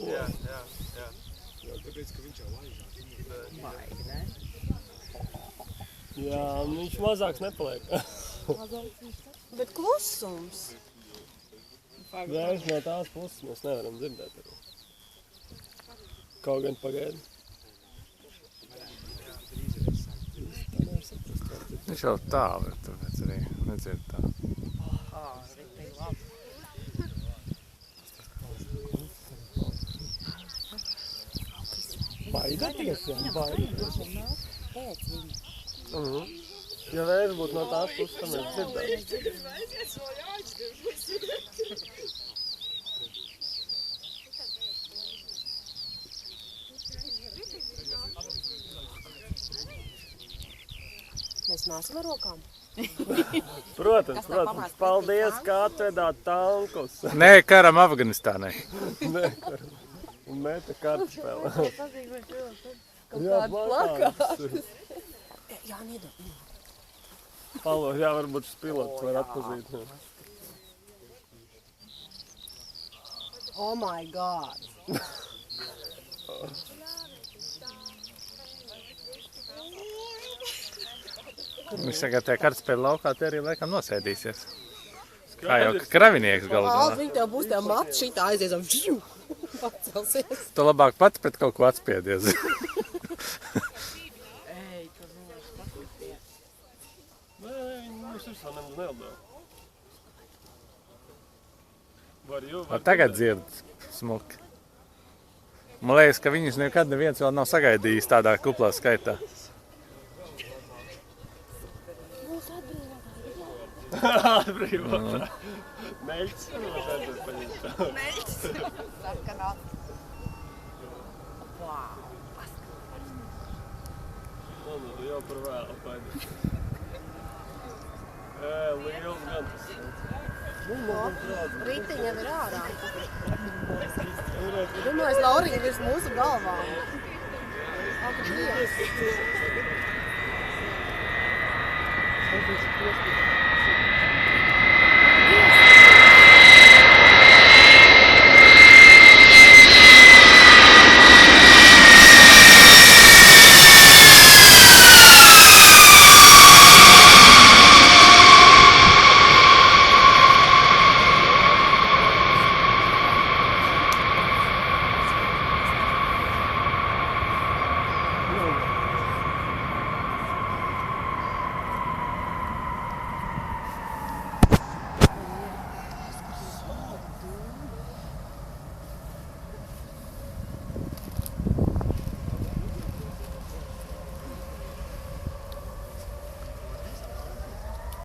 Jā. Tāpēc, ka viņš jau laižās. Baigi, ne? Jā, viņš mazāks nepaliek. Bet klusums. Vējš no tās puses mēs nevaram dzirdēt. Kaut gan pagaidi. Viņš jau tālu ir, tāpēc arī nedzird tā. Ritīgi labi. Baidaties, jā, baidaties. Pēc viņa. Ja vējš būtu no tās puses, tad mēs dzirdētu. Mēs māsim ar rokām. Protams, Kas tā protams. pamāca Paldies, pretī ka atvedāt tankus. Nē, karam Afganistānai. Un meta kartuspēlē. Kaut Jā, kādu plakātus. Jā, nedod. Palo, jā, varbūt šis pilots var atpazīt. Oh my God. Viņš tagad tajā kartspēļu laukā te arī laikam nosēdīsies. Kā jau kravinieks galu Āls, galā. viņi tev būs tev mati šitā aiziezam. Pacelsies. Tu labāk pats pret kaut ko atspiedies. Ej, tur vairs paskaties. Nē, viņš virsā nemaz neatdeva. Tagad dzird smuki. Man liekas, ka viņus nekad neviens vēl nav sagaidījis tādā kuplā skaitā. Atbrīvotā. Meļķis. Meļķis. Sarkanā. Wow. Jau par vēlu paidi. Liels gan tas. Ritiņa ir ārā. Domāju, Laurija virs mūsu galvām. Ak, Dievs.